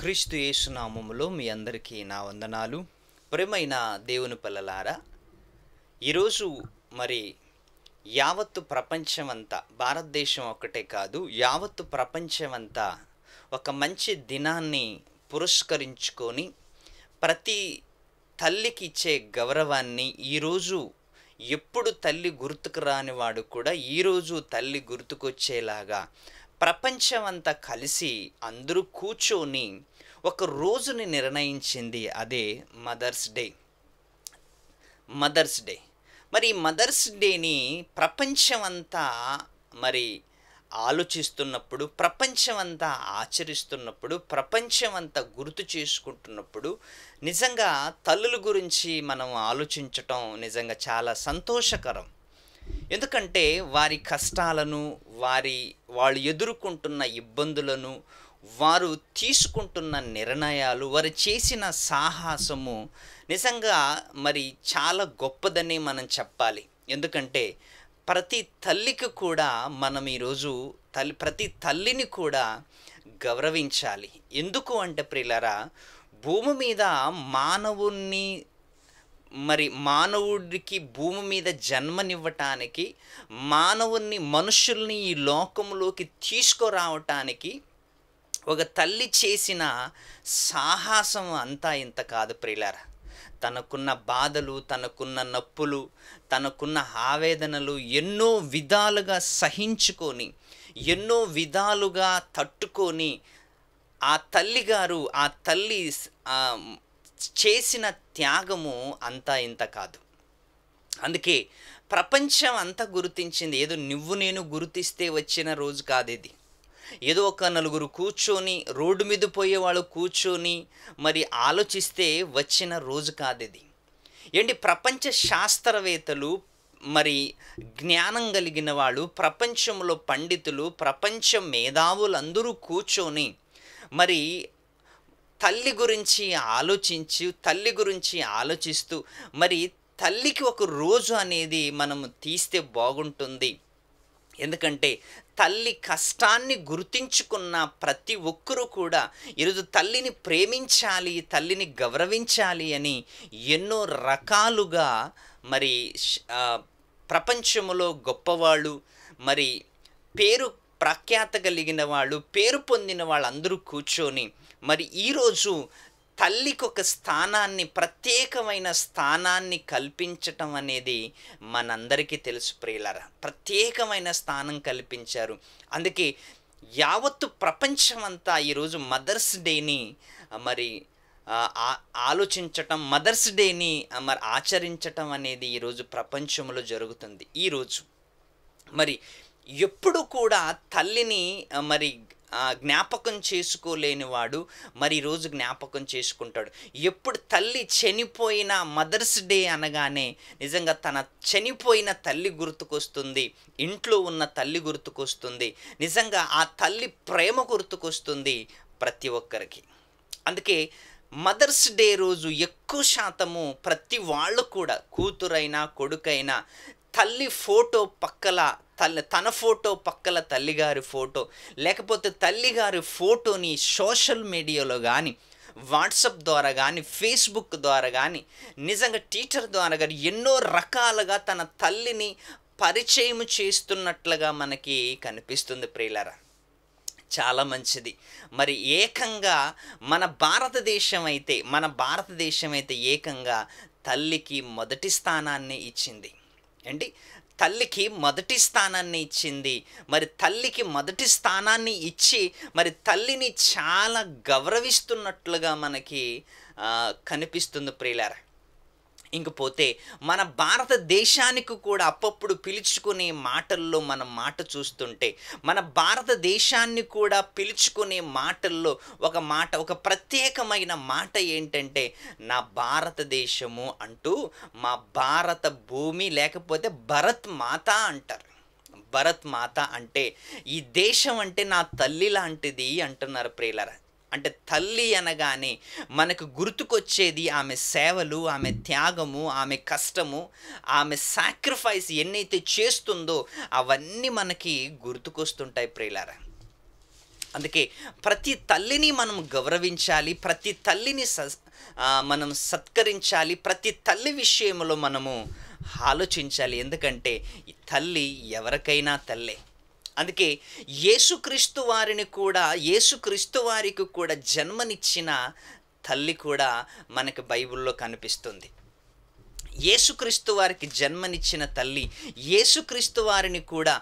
క్రీస్తు యేసు నామములో మీ అందరికీ నా వందనాలు. ప్రియమైన దేవుని పిల్లలారా, ఈరోజు మరి యావత్తు ప్రపంచమంతా, భారతదేశం ఒక్కటే కాదు, యావత్తు ప్రపంచమంతా ఒక మంచి దినాన్ని పురస్కరించుకొని ప్రతి తల్లికి ఇచ్చే గౌరవాన్ని ఈరోజు, ఎప్పుడు తల్లి గుర్తుకు రాని వాడు కూడా ఈరోజు తల్లి గుర్తుకొచ్చేలాగా ప్రపంచమంతా కలిసి అందరూ కూర్చొని ఒక రోజుని నిర్ణయించింది. అదే మదర్స్ డే. మదర్స్ డే మరి మదర్స్ డేని ప్రపంచమంతా మరి ఆలోచిస్తున్నప్పుడు, ప్రపంచమంతా ఆచరిస్తున్నప్పుడు, ప్రపంచమంతా గుర్తు చేసుకుంటున్నప్పుడు నిజంగా తల్లుల గురించి మనం ఆలోచించటం నిజంగా చాలా సంతోషకరం. ఎందుకంటే వారి కష్టాలను, వాళ్ళు ఎదుర్కొంటున్న ఇబ్బందులను, వారు తీసుకుంటున్న నిర్ణయాలు, వారు చేసిన సాహసము నిజంగా మరి చాలా గొప్పదని మనం చెప్పాలి. ఎందుకంటే ప్రతి తల్లికి కూడా మనం ఈరోజు ప్రతి తల్లిని కూడా గౌరవించాలి. ఎందుకు అంటే ప్రియులారా, భూమి మీద మానవుడికి భూమి మీద జన్మనివ్వటానికి, మనుషుల్ని ఈ లోకంలోకి తీసుకురావటానికి ఒక తల్లి చేసిన సాహసం అంతా ఇంత కాదు ప్రియులారా. తనకున్న బాధలు, తనకున్న నొప్పులు, తనకున్న ఆవేదనలు ఎన్నో విధాలుగా సహించుకొని, ఎన్నో విధాలుగా తట్టుకొని ఆ తల్లి చేసిన త్యాగము అంతా ఇంత కాదు. అందుకే ప్రపంచం అంతా గుర్తించింది. ఏదో నువ్వు నేను గుర్తిస్తే వచ్చిన రోజు కాదు ఇది. ఏదో ఒక నలుగురు కూర్చొని, రోడ్డు మీద పోయేవాళ్ళు కూర్చొని మరి ఆలోచిస్తే వచ్చిన రోజు కాదు ఇది. ప్రపంచ శాస్త్రవేత్తలు, మరి జ్ఞానం కలిగిన వాళ్ళు, ప్రపంచంలో పండితులు, ప్రపంచ మేధావులు అందరూ కూర్చొని మరి తల్లి గురించి ఆలోచిస్తూ మరి తల్లికి ఒక రోజు అనేది మనం తీస్తే బాగుంటుంది. ఎందుకంటే తల్లి కష్టాన్ని గుర్తించుకున్న ప్రతి ఒక్కరూ కూడా ఈరోజు తల్లిని ప్రేమించాలి, తల్లిని గౌరవించాలి అని ఎన్నో రకాలుగా మరి ప్రపంచంలో గొప్పవాళ్ళు, మరి పేరు ప్రఖ్యాత కలిగిన వాళ్ళు, పేరు పొందిన వాళ్ళందరూ కూర్చొని మరి ఈరోజు తల్లికి ఒక ప్రత్యేకమైన స్థానాన్ని కల్పించటం అనేది మనందరికీ తెలుసు ప్రియులారా. ప్రత్యేకమైన స్థానం కల్పించారు. అందుకే యావత్తు ప్రపంచమంతా ఈరోజు మదర్స్ డేని మరి ఆలోచించటం, మదర్స్ డేని మరి ఆచరించటం అనేది ఈరోజు ప్రపంచంలో జరుగుతుంది. ఈరోజు మరి ఎప్పుడు కూడా తల్లిని మరి జ్ఞాపకం చేసుకోలేని వాడు మరి ఈరోజు జ్ఞాపకం చేసుకుంటాడు. ఎప్పుడు తల్లి చనిపోయిన మదర్స్ డే అనగానే నిజంగా తన చనిపోయిన తల్లి గుర్తుకొస్తుంది, ఇంట్లో ఉన్న తల్లి గుర్తుకొస్తుంది, నిజంగా ఆ తల్లి ప్రేమ గుర్తుకొస్తుంది ప్రతి ఒక్కరికి. అందుకే మదర్స్ డే రోజు ఎక్కువ శాతము ప్రతి వాళ్ళు కూడా, కూతురైనా కొడుకైనా, తల్లి ఫోటో పక్కల తన ఫోటో పక్కల తల్లిగారి ఫోటో, లేకపోతే తల్లిగారి ఫోటోని సోషల్ మీడియాలో కానీ, వాట్సాప్ ద్వారా కానీ, ఫేస్బుక్ ద్వారా కానీ, నిజంగా ట్విట్టర్ ద్వారా కానీ ఎన్నో రకాలుగా తన తల్లిని పరిచయం చేస్తున్నట్లుగా మనకి కనిపిస్తుంది ప్రియులారా. చాలా మంచిది. మరి ఏకంగా మన భారతదేశం అయితే ఏకంగా తల్లికి మొదటి స్థానాన్ని ఇచ్చింది. తల్లికి మొదటి స్థానాన్ని ఇచ్చింది. మరి తల్లికి మొదటి స్థానాన్ని ఇచ్చి మరి తల్లిని చాలా గౌరవిస్తున్నట్లుగా మనకి కనిపిస్తుంది ప్రియులారా. ఇంకపోతే మన భారతదేశానికి కూడా అప్పుడప్పుడు పిలుచుకునే మాటల్లో మనం మాట చూస్తుంటే, మన భారతదేశాన్ని కూడా పిలుచుకునే మాటల్లో ఒక ప్రత్యేకమైన మాట ఏంటంటే, నా భారతదేశము అంటూ మా భారత భూమి, లేకపోతే భరత్ మాత అంటారు. భరత్ మాత అంటే ఈ దేశం అంటే నా తల్లి లాంటిది అంటున్నారు ప్రియులారా. అంటే తల్లి అనగానే మనకు గుర్తుకొచ్చేది ఆమె సేవలు, ఆమె త్యాగము, ఆమె కష్టము, ఆమె సాక్రిఫైస్ ఎన్నైతే చేస్తుందో అవన్నీ మనకి గుర్తుకొస్తుంటాయి ప్రియులారా. అందుకే ప్రతి తల్లిని మనం గౌరవించాలి, ప్రతి తల్లిని మనం సత్కరించాలి, ప్రతి తల్లి విషయంలో మనము ఆలోచించాలి. ఎందుకంటే ఈ తల్లి ఎవరికైనా తల్లే. అందుకే యేసుక్రీస్తు వారికి కూడా జన్మనిచ్చిన తల్లి కూడా మనకి బైబిల్లో కనిపిస్తుంది. యేసుక్రీస్తు వారికి జన్మనిచ్చిన తల్లి, యేసుక్రీస్తు వారిని కూడా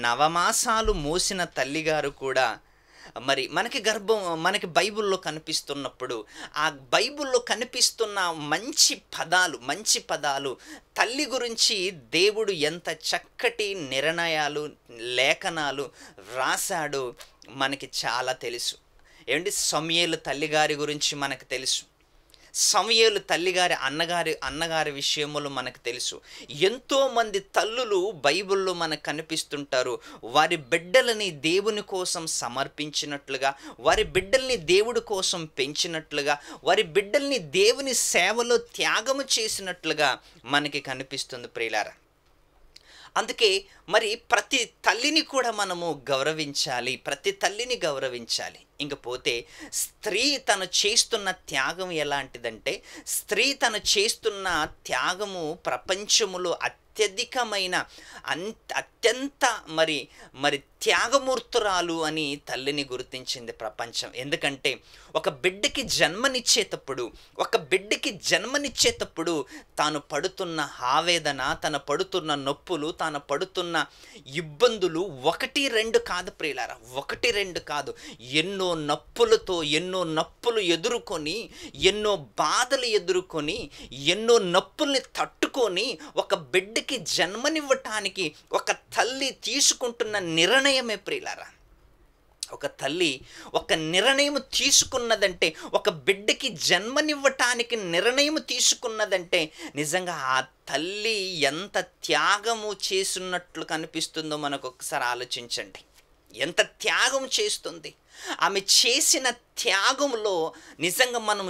నవమాసాలు మోసిన తల్లిగారు కూడా మరి మనకి బైబిల్లో కనిపిస్తున్నప్పుడు, ఆ బైబిల్లో కనిపిస్తున్న మంచి పదాలు తల్లి గురించి దేవుడు ఎంత చక్కటి నిర్ణయాలు, లేఖనాలు రాశాడో మనకి చాలా తెలుసు. ఏమండి, సమూయేలు తల్లిగారి గురించి మనకు తెలుసు. సమూయేలు తల్లిగారి అన్నగారి విషయంలో మనకు తెలుసు. ఎంతోమంది తల్లులు బైబిల్లో మనకు కనిపిస్తుంటారు. వారి బిడ్డలని దేవుని కోసం సమర్పించినట్లుగా, వారి బిడ్డల్ని దేవుడి కోసం పెంచినట్లుగా, వారి బిడ్డల్ని దేవుని సేవలో త్యాగము చేసినట్లుగా మనకి కనిపిస్తుంది ప్రియులారా. అందుకే మరి ప్రతి తల్లిని కూడా మనము గౌరవించాలి, ప్రతి తల్లిని గౌరవించాలి. ఇంకపోతే స్త్రీ తను చేస్తున్న త్యాగం ఎలాంటిదంటే, స్త్రీ తను చేస్తున్న త్యాగము ప్రపంచములో అత్యధికమైన అత్యంత మరి త్యాగమూర్తురాలు అని తల్లిని గుర్తించింది ప్రపంచం. ఎందుకంటే ఒక బిడ్డకి జన్మనిచ్చేటప్పుడు తాను పడుతున్న ఆవేదన, తను పడుతున్న నొప్పులు, తాను పడుతున్న ఇబ్బందులు 1-2 కాదు ప్రియులారా, 1-2 కాదు, ఎన్నో నొప్పులు ఎదుర్కొని, ఎన్నో బాధలు ఎదుర్కొని, ఎన్నో నొప్పుల్ని తట్టుకొని ఒక బిడ్డకి జన్మనివ్వటానికి ఒక తల్లి తీసుకుంటున్న నిర్ణయమే ప్రియులారా. ఒక తల్లి ఒక నిర్ణయం తీసుకున్నదంటే, ఒక బిడ్డకి జన్మనివ్వటానికి నిర్ణయం తీసుకున్నదంటే, నిజంగా ఆ తల్లి ఎంత త్యాగము చేస్తున్నట్లు కనిపిస్తుందో మనకు ఒకసారి ఆలోచించండి. ఎంత త్యాగం చేస్తుంది. ఆమె చేసిన త్యాగంలో నిజంగా మనం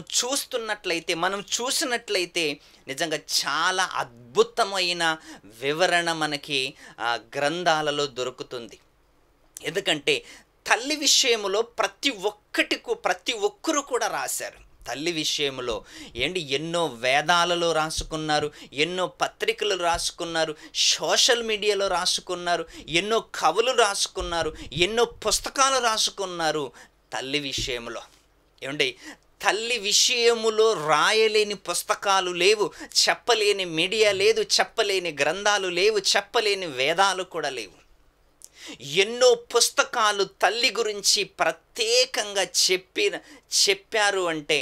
చూసినట్లయితే నిజంగా చాలా అద్భుతమైన వివరణ మనకి గ్రంథాలలో దొరుకుతుంది. ఎందుకంటే తల్లి విషయంలో ప్రతి ఒక్కరు కూడా రాశారు. తల్లి విషయంలో ఎన్నో వేదాలలో రాసుకున్నారు, ఎన్నో పత్రికలు రాసుకున్నారు, సోషల్ మీడియాలో రాసుకున్నారు, ఎన్నో కవులు రాసుకున్నారు, ఎన్నో పుస్తకాలు రాసుకున్నారు. తల్లి విషయంలో తల్లి విషయములో రాయలేని పుస్తకాలు లేవు, చెప్పలేని మీడియా లేదు, చెప్పలేని గ్రంథాలు లేవు, చెప్పలేని వేదాలు కూడా లేవు. ఎన్నో పుస్తకాలు తల్లి గురించి ప్రత్యేకంగా చెప్పారు అంటే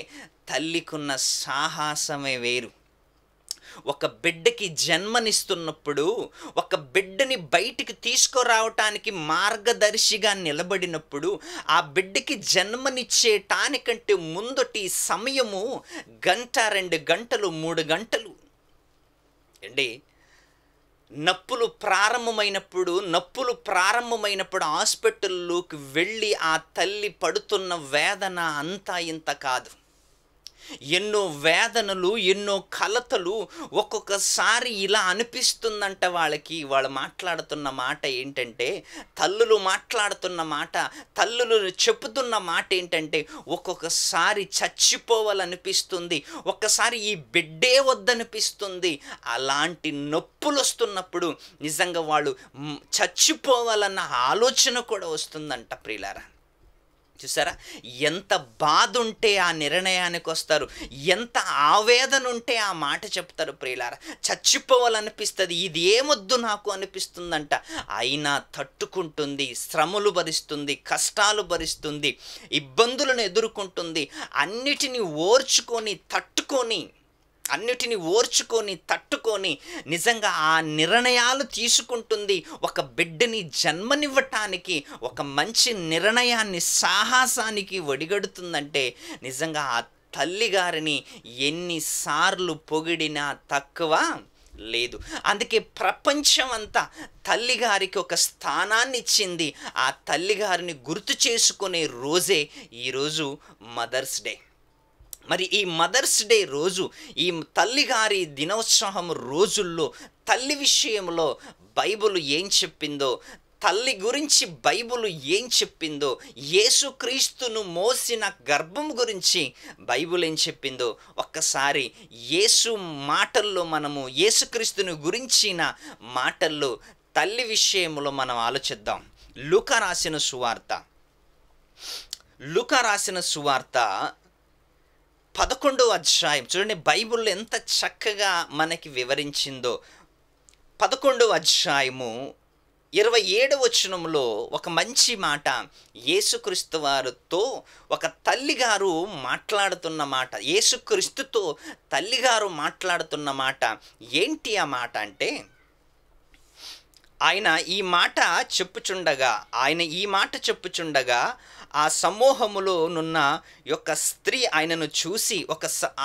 తల్లికున్న సాహసమే వేరు. ఒక బిడ్డకి జన్మనిస్తున్నప్పుడు, ఒక బిడ్డని బయటికి తీసుకురావటానికి మార్గదర్శిగా నిలబడినప్పుడు, ఆ బిడ్డకి జన్మనిచ్చేటానికంటే ముందటి సమయము 1, 2 గంటలు, 3 గంటలు నొప్పులు ప్రారంభమైనప్పుడు హాస్పిటల్లోకి వెళ్ళి ఆ తల్లి పడుతున్న వేదన అంతా ఇంత కాదు. ఎన్నో వేదనలు, ఎన్నో కలతలు. ఒక్కొక్కసారి ఇలా అనిపిస్తుందంట వాళ్ళు మాట్లాడుతున్న మాట ఏంటంటే, తల్లులు చెప్పుతున్న మాట ఏంటంటే, ఒక్కొక్కసారి చచ్చిపోవాలనిపిస్తుంది, ఒక్కసారి ఈ బిడ్డే వద్దనిపిస్తుంది. అలాంటి నొప్పులు వస్తున్నప్పుడు నిజంగా వాళ్ళు చచ్చిపోవాలన్న ఆలోచన కూడా వస్తుందంట ప్రియులారా. చూసారా, ఎంత బాధ ఉంటే ఆ నిర్ణయానికి వస్తారు, ఎంత ఆవేదన ఉంటే ఆ మాట చెప్తారు ప్రియులారా. చచ్చిపోవాలనిపిస్తుంది, ఇది ఏమొద్దు నాకు అనిపిస్తుందంట. అయినా తట్టుకుంటుంది, శ్రమలు భరిస్తుంది, కష్టాలు భరిస్తుంది, ఇబ్బందులను ఎదుర్కొంటుంది. అన్నిటినీ ఓర్చుకొని తట్టుకొని నిజంగా ఆ నిర్ణయాలు తీసుకుంటుంది. ఒక బిడ్డని జన్మనివ్వటానికి, ఒక మంచి నిర్ణయాన్ని, సాహసానికి ఒడిగడుతుందంటే నిజంగా ఆ తల్లిగారిని ఎన్నిసార్లు పొగిడినా తక్కువ లేదు. అందుకే ప్రపంచం అంతా తల్లిగారికి ఒక స్థానాన్ని ఇచ్చింది. ఆ తల్లిగారిని గుర్తు చేసుకునే రోజే ఈరోజు మదర్స్ డే. మరి ఈ మదర్స్ డే రోజు, ఈ తల్లిగారి దినోత్సవం రోజుల్లో తల్లి విషయంలో బైబిల్ ఏం చెప్పిందో, తల్లి గురించి బైబిల్ ఏం చెప్పిందో, యేసుక్రీస్తును మోసిన గర్భం గురించి బైబిల్ ఏం చెప్పిందో ఒక్కసారి యేసు మాటల్లో మనము యేసుక్రీస్తుని గురించిన మాటల్లో తల్లి విషయంలో మనం ఆలోచిద్దాం. లూకా రాసిన సువార్త 11వ అధ్యాయం చూడండి, బైబిల్లో ఎంత చక్కగా మనకి వివరించిందో. 11వ అధ్యాయము 27వ వచనంలో ఒక మంచి మాట, యేసుక్రీస్తు వారితో ఒక తల్లిగారు మాట్లాడుతున్న మాట, యేసుక్రీస్తుతో తల్లిగారు మాట్లాడుతున్న మాట. ఏంటి ఆ మాట అంటే, ఆయన ఈ మాట చెప్పుచుండగా ఆ సమూహములో నున్న యొక్క స్త్రీ ఆయనను చూసి,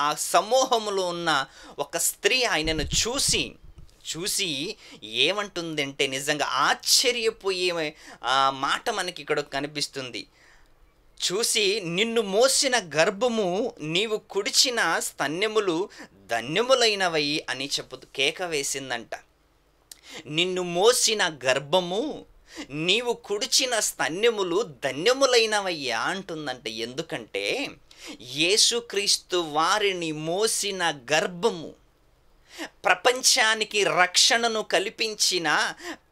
ఆ సమూహములో ఉన్న ఒక స్త్రీ ఆయనను చూసి ఏమంటుందంటే, నిజంగా ఆశ్చర్యపోయే మాట మనకి ఇక్కడ కనిపిస్తుంది. చూసి, నిన్ను మోసిన గర్భము, నీవు కుడిచిన స్తన్యములు ధన్యములైనవై అని కేక వేసిందంట. నిన్ను మోసిన గర్భము, నీవు కుడిచిన స్తన్యములు ధన్యములైనవయ్యా అంటుందంట. ఎందుకంటే యేసుక్రీస్తు వారిని మోసిన గర్భము, ప్రపంచానికి రక్షణను కల్పించిన,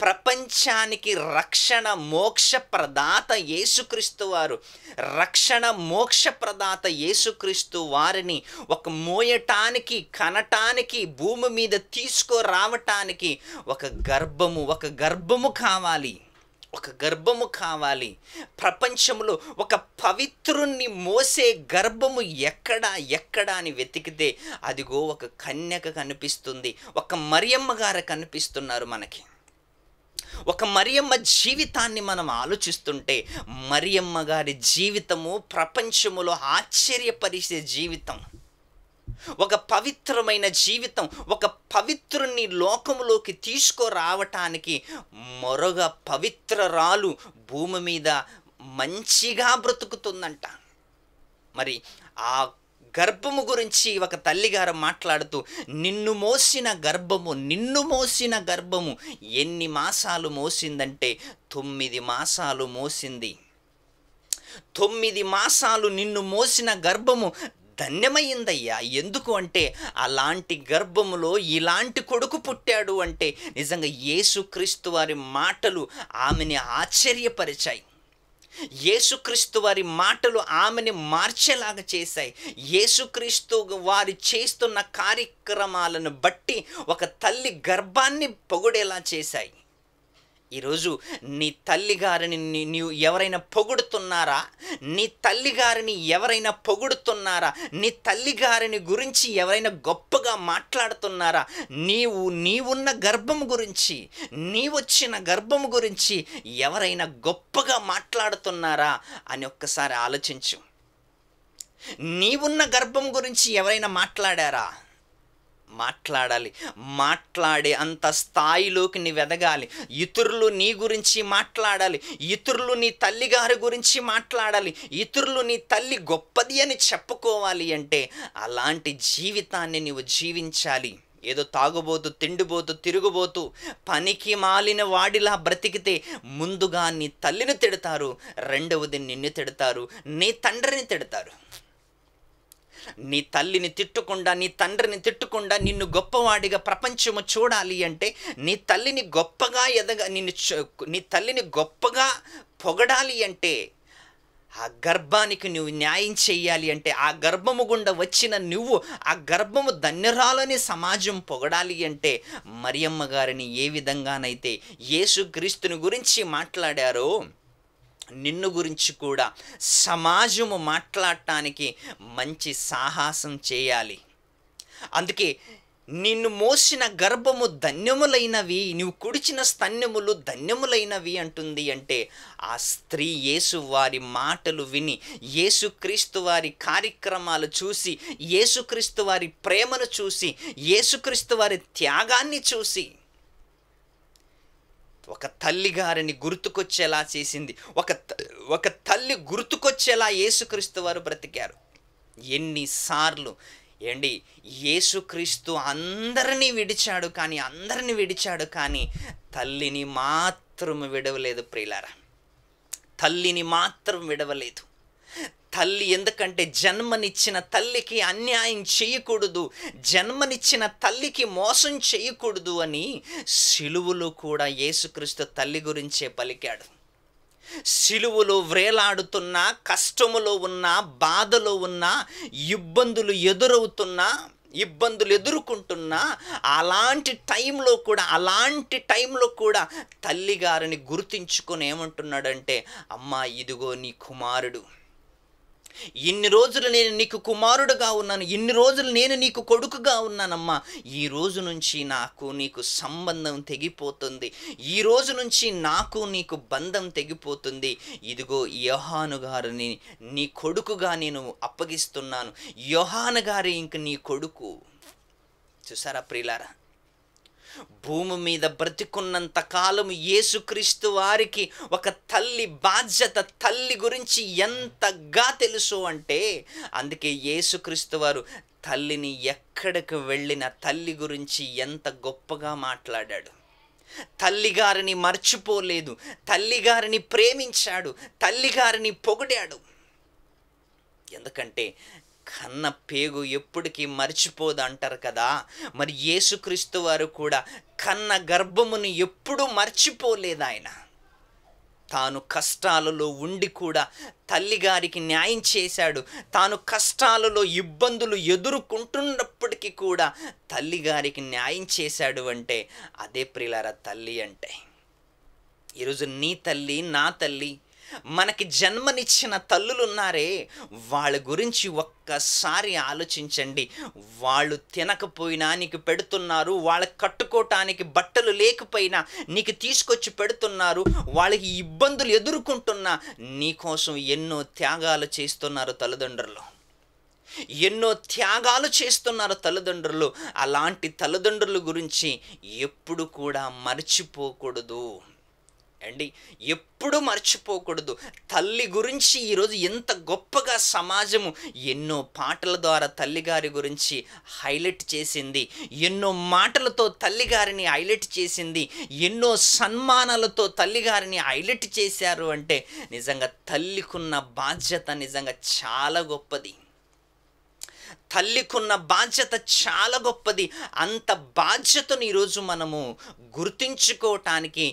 ప్రపంచానికి రక్షణ మోక్ష ప్రదాత యేసుక్రీస్తు వారు, రక్షణ మోక్ష ప్రదాత యేసుక్రీస్తు వారిని ఒక మోయటానికి, కనటానికి, భూమి మీద తీసుకురావటానికి ఒక గర్భము కావాలి. ప్రపంచంలో ఒక పవిత్రుణ్ణి మోసే గర్భము ఎక్కడ అని వెతికితే అదిగో ఒక కన్యక కనిపిస్తుంది. ఒక మరియమ్మ గారు కనిపిస్తున్నారు మనకి. ఒక మరియమ్మ జీవితాన్ని మనం ఆలోచిస్తుంటే, మరియమ్మ గారి జీవితము ప్రపంచములో ఆశ్చర్యపరిచే జీవితం, ఒక పవిత్రమైన జీవితం, ఒక పవిత్రుని లోకములోకి తీసుకురావటానికి మరొక పవిత్రరాలు భూమి మీద మంచిగా బ్రతుకుతుందంట. మరి ఆ గర్భము గురించి ఒక తల్లిగారు మాట్లాడుతూ, నిన్ను మోసిన గర్భము ఎన్ని మాసాలు మోసిందంటే 9 మాసాలు మోసింది. 9 మాసాలు నిన్ను మోసిన గర్భము ధన్యమైందయ్యా. ఎందుకు అంటే, అలాంటి గర్భములో ఇలాంటి కొడుకు పుట్టాడు అంటే నిజంగా యేసుక్రీస్తు వారి మాటలు ఆమెని ఆశ్చర్యపరిచాయి. యేసుక్రీస్తు వారి మాటలు ఆమెని మార్చేలాగా చేశాయి. యేసుక్రీస్తు వారి చేస్తున్న కార్యక్రమాలను బట్టి ఒక తల్లి గర్భాన్ని పొగిడేలా చేశాయి. ఈరోజు నీ తల్లిగారిని నీవు ఎవరైనా పొగుడుతున్నారా? నీ తల్లిగారిని ఎవరైనా పొగుడుతున్నారా? నీ తల్లిగారిని గురించి ఎవరైనా గొప్పగా మాట్లాడుతున్నారా? నీవున్న గర్భం గురించి, నీవొచ్చిన గర్భం గురించి ఎవరైనా గొప్పగా మాట్లాడుతున్నారా అని ఒక్కసారి ఆలోచించు. నీవున్న గర్భం గురించి ఎవరైనా మాట్లాడారా? మాట్లాడాలి. మాట్లాడే అంత స్థాయిలోకి నీవు ఎదగాలి. ఇతరులు నీ గురించి మాట్లాడాలి, ఇతరులు నీ తల్లిగారి గురించి మాట్లాడాలి, ఇతరులు నీ తల్లి గొప్పది అని చెప్పుకోవాలి అంటే అలాంటి జీవితాన్ని నీవు జీవించాలి. ఏదో తాగుబోతూ, తిండిపోతూ, తిరుగుబోతూ, పనికి మాలిన వాడిలా బ్రతికితే ముందుగా నీ తల్లిని తిడతారు, రెండవది నిన్ను తిడతారు, నీ తండ్రిని తిడతారు. నీ తల్లిని తిట్టకుండా, నీ తండ్రిని తిట్టకుండా నిన్ను గొప్పవాడిగా ప్రపంచము చూడాలి అంటే, నీ తల్లిని గొప్పగా నీ తల్లిని గొప్పగా పొగడాలి అంటే, ఆ గర్భానికి నువ్వు న్యాయం చెయ్యాలి అంటే, ఆ గర్భము గుండా వచ్చిన నువ్వు ఆ గర్భము ధన్యరాలని సమాజం పొగడాలి అంటే, మరియమ్మ గారిని ఏ విధంగానైతే యేసుక్రీస్తుని గురించి మాట్లాడారో నిన్ను గురించి కూడా సమాజము మాట్లాడటానికి మంచి సాహసం చేయాలి. అందుకే నిన్ను మోసిన గర్భము ధన్యములైనవి, నీవు కుడిచిన స్తన్యములు ధన్యములైనవి అంటుంది. అంటే ఆ స్త్రీ యేసు వారి మాటలు విని, యేసుక్రీస్తు వారి కార్యక్రమాలు చూసి, యేసుక్రీస్తు వారి ప్రేమను చూసి, యేసుక్రీస్తు వారి త్యాగాన్ని చూసి ఒక తల్లి గారిని గుర్తుకొచ్చేలా చేసింది. ఒక తల్లి గుర్తుకొచ్చేలా యేసుక్రీస్తు వారు బ్రతికారు. ఎన్నిసార్లు యేసుక్రీస్తు అందరినీ విడిచాడు కానీ తల్లిని మాత్రం విడవలేదు ప్రియులారా, తల్లిని మాత్రం విడవలేదు. తల్లి ఎందుకంటే జన్మనిచ్చిన తల్లికి అన్యాయం చేయకూడదు, జన్మనిచ్చిన తల్లికి మోసం చేయకూడదు అని సిలువలో కూడా యేసుక్రీస్తు తల్లి గురించే పలికాడు. సిలువలో వ్రేలాడుతున్నా, కష్టములో ఉన్నా, బాధలో ఉన్నా, ఇబ్బందులు ఎదుర్కొంటున్నా, అలాంటి టైంలో కూడా తల్లిగారిని గుర్తించుకొని ఏమంటున్నాడంటే, అమ్మా ఇదిగో నీ కుమారుడు, ఇన్ని రోజులు నేను నీకు కుమారుడుగా ఉన్నాను, ఇన్ని రోజులు నేను నీకు కొడుకుగా ఉన్నానమ్మా, ఈ రోజు నుంచి నాకు నీకు సంబంధం తెగిపోతుంది, ఈ రోజు నుంచి నాకు నీకు బంధం తెగిపోతుంది, ఇదిగో యోహాను గారిని నీ కొడుకుగా నేను అప్పగిస్తున్నాను, యోహాను గారి ఇంక నీ కొడుకు. చూసారా ప్రియులారా, భూమి మీద బ్రతికున్నంత కాలం యేసుక్రీస్తు వారికి ఒక తల్లి బాధ్యత, తల్లి గురించి ఎంతగా తెలుసు అంటే, అందుకే యేసుక్రీస్తు వారు తల్లిని ఎక్కడికి వెళ్ళిన తల్లి గురించి ఎంత గొప్పగా మాట్లాడాడు. తల్లిగారిని మర్చిపోలేదు, తల్లిగారిని ప్రేమించాడు, తల్లిగారిని పొగిడాడు. ఎందుకంటే కన్న పేగు ఎప్పటికీ మర్చిపోదు అంటారు కదా, మరి యేసుక్రీస్తు వారు కూడా కన్న గర్భమును ఎప్పుడూ మర్చిపోలేదు. ఆయన తాను కష్టాలలో ఉండి కూడా తల్లిగారికి న్యాయం చేశాడు. తాను కష్టాలలో ఇబ్బందులు ఎదుర్కొంటున్నప్పటికీ కూడా తల్లిగారికి న్యాయం చేశాడు అంటే అదే ప్రియులారా తల్లి అంటే. ఈరోజు నీ తల్లి, నా తల్లి, మనకి జన్మనిచ్చిన తల్లులున్నారే, వాళ్ళ గురించి ఒక్కసారి ఆలోచించండి. వాళ్ళు తినకపోయినా నీకు పెడుతున్నారు, వాళ్ళకి కట్టుకోవటానికి బట్టలు లేకపోయినా నీకు తీసుకొచ్చి పెడుతున్నారు, వాళ్ళకి ఇబ్బందులు ఎదుర్కొంటున్నా నీకోసం ఎన్నో త్యాగాలు చేస్తున్నారు తల్లిదండ్రులు, ఎన్నో త్యాగాలు చేస్తున్నారు తల్లిదండ్రులు. అలాంటి తల్లిదండ్రుల గురించి ఎప్పుడు కూడా మర్చిపోకూడదు అండి, ఎప్పుడు మర్చిపోకూడదు. తల్లి గురించి ఈరోజు ఎంత గొప్పగా సమాజము ఎన్నో పాటల ద్వారా తల్లిగారి గురించి హైలైట్ చేసింది, ఎన్నో మాటలతో తల్లిగారిని హైలైట్ చేసింది, ఎన్నో సన్మానాలతో తల్లిగారిని హైలైట్ చేశారు అంటే నిజంగా తల్లికున్న బాధ్యత నిజంగా చాలా గొప్పది. తల్లికున్న బాధ్యత చాలా గొప్పది. అంత బాధ్యతను ఈరోజు మనము గుర్తించుకోవటానికి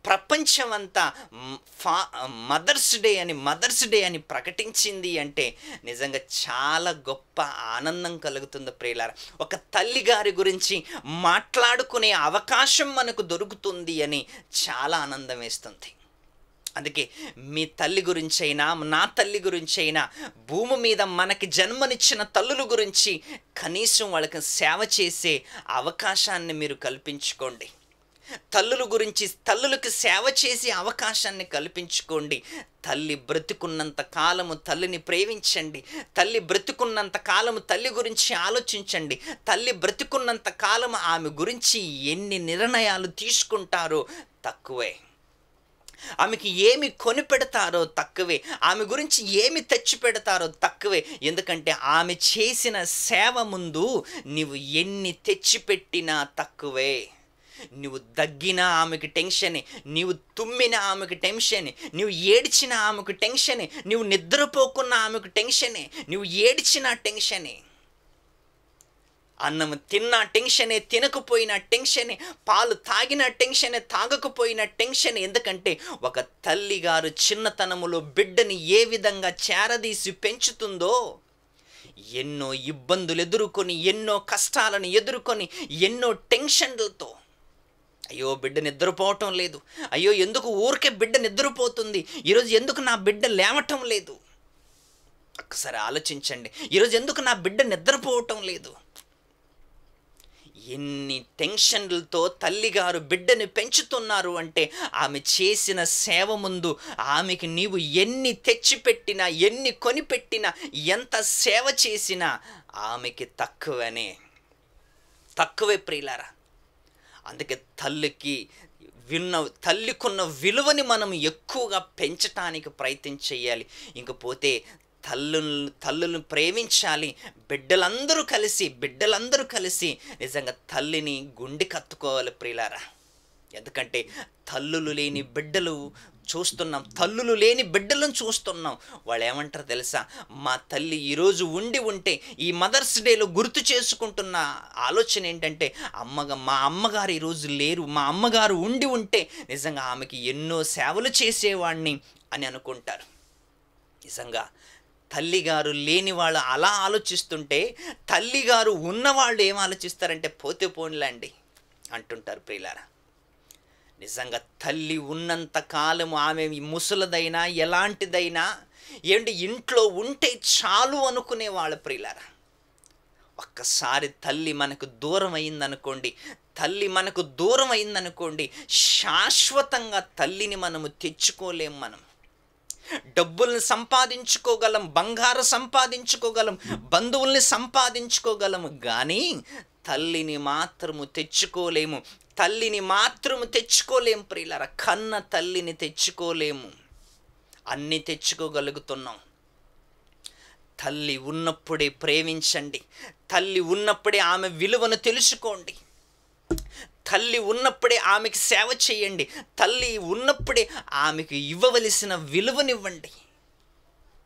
ప్రపంచమంతా మదర్స్ డే అని ప్రకటించింది అంటే నిజంగా చాలా గొప్ప ఆనందం కలుగుతుంది ప్రియులారా. ఒక తల్లిగారి గురించి మాట్లాడుకునే అవకాశం మనకు దొరుకుతుంది అని చాలా ఆనందం వేస్తుంది. అందుకే మీ తల్లి గురించైనా, నా తల్లి గురించైనా, భూమి మీద మనకి జన్మనిచ్చిన తల్లుల గురించి కనీసం వాళ్ళకి సేవ చేసే అవకాశాన్ని మీరు కల్పించుకోండి. తల్లులకు సేవ చేసే అవకాశాన్ని కల్పించుకోండి. తల్లి బ్రతుకున్నంత కాలము తల్లిని ప్రేమించండి. తల్లి బ్రతుకున్నంత కాలము తల్లి గురించి ఆలోచించండి. తల్లి బ్రతుకున్నంత కాలము ఆమె గురించి ఎన్ని నిర్ణయాలు తీసుకుంటారో తక్కువే. ఆమెకి ఏమి కొనిపెడతారో తక్కువే, ఆమె గురించి ఏమి తెచ్చి పెడతారో తక్కువే. ఎందుకంటే ఆమె చేసిన సేవ ముందు నీవు ఎన్ని తెచ్చిపెట్టినా తక్కువే. నువ్వు దగ్గినా ఆమెకు టెన్షనే, నీవు తుమ్మిన ఆమెకు టెన్షనే, నువ్వు ఏడ్చిన ఆమెకు టెన్షనే, నువ్వు నిద్రపోకున్న ఆమెకు టెన్షనే, నువ్వు ఏడ్చిన టెన్షనే, అన్నం తిన్నా టెన్షనే, తినకపోయినా టెన్షనే, పాలు తాగిన టెన్షనే, తాగకపోయిన టెన్షన్. ఎందుకంటే ఒక తల్లిగారు చిన్నతనములో బిడ్డని ఏ విధంగా చేరదీసి పెంచుతుందో, ఎన్నో ఇబ్బందులు ఎదుర్కొని, ఎన్నో కష్టాలను ఎదుర్కొని, ఎన్నో టెన్షన్లతో, అయ్యో బిడ్డ నిద్రపోవటం లేదు, అయ్యో ఎందుకు ఊరికే బిడ్డ నిద్రపోతుంది, ఈరోజు ఎందుకు నా బిడ్డ లేవటం లేదు, ఒక్కసారి ఆలోచించండి. ఈరోజు ఎందుకు నా బిడ్డ నిద్రపోవటం లేదు, ఎన్ని టెన్షన్లతో తల్లిగారు బిడ్డని పెంచుతున్నారు అంటే ఆమె చేసిన సేవ ముందు ఆమెకి నీవు ఎన్ని తెచ్చిపెట్టినా, ఎన్ని కొనిపెట్టినా, ఎంత సేవ చేసినా ఆమెకి తక్కువే ప్రియులారా. అందుకే తల్లికున్న విలువని మనం ఎక్కువగా పెంచటానికి ప్రయత్నం చేయాలి. ఇంకపోతే తల్లులను ప్రేమించాలి. బిడ్డలందరూ కలిసి నిజంగా తల్లిని గుండె కత్తుకోవాలి ప్రియులారా. ఎందుకంటే తల్లులు లేని బిడ్డలు చూస్తున్నాం, తల్లులు లేని బిడ్డలను చూస్తున్నాం. వాళ్ళు ఏమంటారు తెలుసా? మా తల్లి ఈరోజు ఉండి ఉంటే, ఈ మదర్స్ డేలో గుర్తు చేసుకుంటున్న ఆలోచన ఏంటంటే, మా అమ్మగారు ఈరోజు లేరు, మా అమ్మగారు ఉండి ఉంటే నిజంగా ఆమెకి ఎన్నో సేవలు చేసేవాడిని అని అనుకుంటారు. నిజంగా తల్లిగారు లేని వాళ్ళు అలా ఆలోచిస్తుంటే, తల్లిగారు ఉన్నవాళ్ళు ఏం ఆలోచిస్తారంటే, పోతే పోన్లండి అంటుంటారు ప్రియులారా. నిజంగా తల్లి ఉన్నంత కాలము ఆమె ముసలదైనా ఎలాంటిదైనా ఇంట్లో ఉంటే చాలు అనుకునే వాళ్ళ ప్రియులారా. ఒక్కసారి తల్లి మనకు దూరం అయిందనుకోండి, శాశ్వతంగా తల్లిని మనము తెచ్చుకోలేం. మనం డబ్బుల్ని సంపాదించుకోగలం, బంగారం సంపాదించుకోగలం, బంధువుల్ని సంపాదించుకోగలము, కానీ తల్లిని మాత్రము తెచ్చుకోలేము. ప్రియులారా. కన్న తల్లిని తెచ్చుకోలేము. అన్నీ తెచ్చుకోగలుగుతున్నాం. తల్లి ఉన్నప్పుడే ప్రేమించండి, తల్లి ఉన్నప్పుడే ఆమె విలువను తెలుసుకోండి, తల్లి ఉన్నప్పుడే ఆమెకి సేవ చేయండి, తల్లి ఉన్నప్పుడే ఆమెకు ఇవ్వవలసిన విలువనివ్వండి.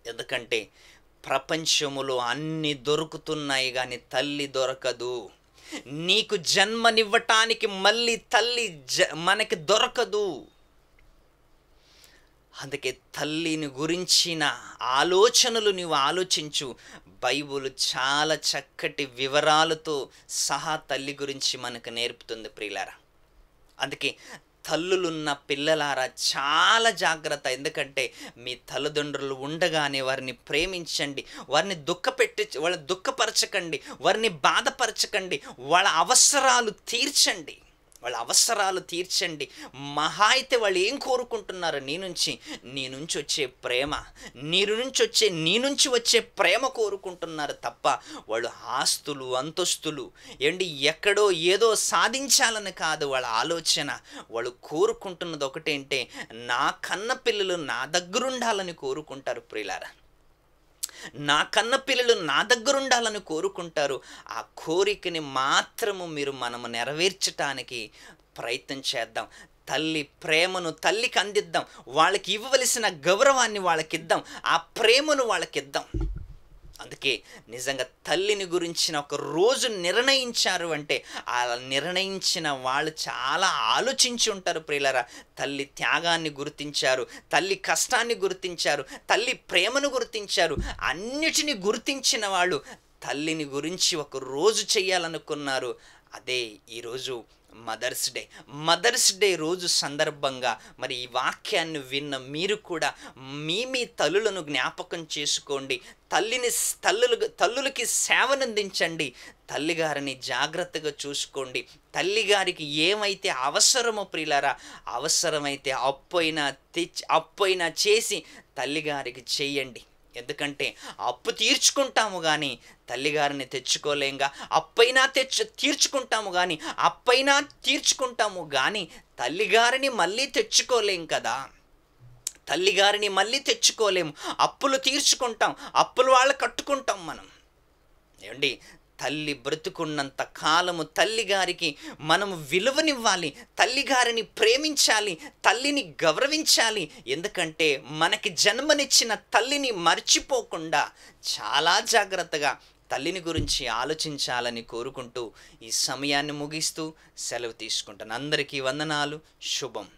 ఎందుకంటే ప్రపంచములో అన్నీ దొరుకుతున్నాయి కానీ తల్లి దొరకదు. నీకు జన్మనివ్వటానికి మళ్ళీ తల్లి మనకి దొరకదు. అందుకే తల్లిని గురించిన ఆలోచనలు నీవు ఆలోచించు. బైబిల్ చాలా చక్కటి వివరాలతో సహా తల్లి గురించి మనకు నేర్పుతుంది ప్రియులారా. అందుకే తల్లులున్న పిల్లలారా చాలా జాగ్రత్త. ఎందుకంటే మీ తల్లిదండ్రులు ఉండగానే వారిని ప్రేమించండి, వాళ్ళని దుఃఖపరచకండి, వారిని బాధపరచకండి, వాళ్ళ అవసరాలు తీర్చండి. మహా అయితే వాళ్ళు ఏం కోరుకుంటున్నారు? నీ నుంచి వచ్చే ప్రేమ, నీ నుంచి వచ్చే ప్రేమ కోరుకుంటున్నారు తప్ప వాళ్ళు ఆస్తులు, అంతస్తులు ఎక్కడో ఏదో సాధించాలని కాదు వాళ్ళ ఆలోచన. వాళ్ళు కోరుకుంటున్నది ఒకటేంటే, నా కన్న పిల్లలు నా దగ్గరుండాలని కోరుకుంటారు ప్రియులారా. నా కన్న పిల్లలు నా దగ్గరుండాలని కోరుకుంటారు. ఆ కోరికని మాత్రము మనము నెరవేర్చటానికి ప్రయత్నం చేద్దాం. తల్లి ప్రేమను తల్లికి అందిద్దాం, వాళ్ళకి ఇవ్వవలసిన గౌరవాన్ని వాళ్ళకిద్దాం, ఆ ప్రేమను వాళ్ళకిద్దాం. అందుకే నిజంగా తల్లిని గురించిన ఒక రోజు నిర్ణయించారు అంటే, ఆ నిర్ణయించిన వాళ్ళు చాలా ఆలోచించి ఉంటారు ప్రియులారా. తల్లి త్యాగాన్ని గుర్తించారు, తల్లి కష్టాన్ని గుర్తించారు, తల్లి ప్రేమను గుర్తించారు. అన్నిటిని గుర్తించిన వాళ్ళు తల్లిని గురించి ఒక రోజు చేయాలనుకున్నారు. అదే ఈరోజు మదర్స్ డే రోజు సందర్భంగా మరి ఈ వాక్యాన్ని విన్న మీరు కూడా మీ తల్లులను జ్ఞాపకం చేసుకోండి. తల్లులకి సేవనందించండి, తల్లిగారిని జాగ్రత్తగా చూసుకోండి. తల్లిగారికి ఏమైతే అవసరమో ప్రియులారా, అవసరమైతే అప్పైనా చేసి తల్లిగారికి చేయండి. ఎందుకంటే అప్పు తీర్చుకుంటాము కానీ తల్లిగారిని తెచ్చుకోలేంగా. తీర్చుకుంటాము కానీ తల్లిగారిని మళ్ళీ తెచ్చుకోలేం కదా. అప్పులు తీర్చుకుంటాం, అప్పులు వాళ్ళు కట్టుకుంటాం మనం. తల్లి బ్రతుకున్నంత కాలము తల్లిగారికి మనము విలువనివ్వాలి, తల్లిగారిని ప్రేమించాలి, తల్లిని గౌరవించాలి. ఎందుకంటే మనకి జన్మనిచ్చిన తల్లిని మర్చిపోకుండా చాలా జాగ్రత్తగా తల్లిని గురించి ఆలోచించాలని కోరుకుంటూ ఈ సమయాన్ని ముగిస్తూ సెలవు తీసుకుంటాను. అందరికీ వందనాలు. శుభం.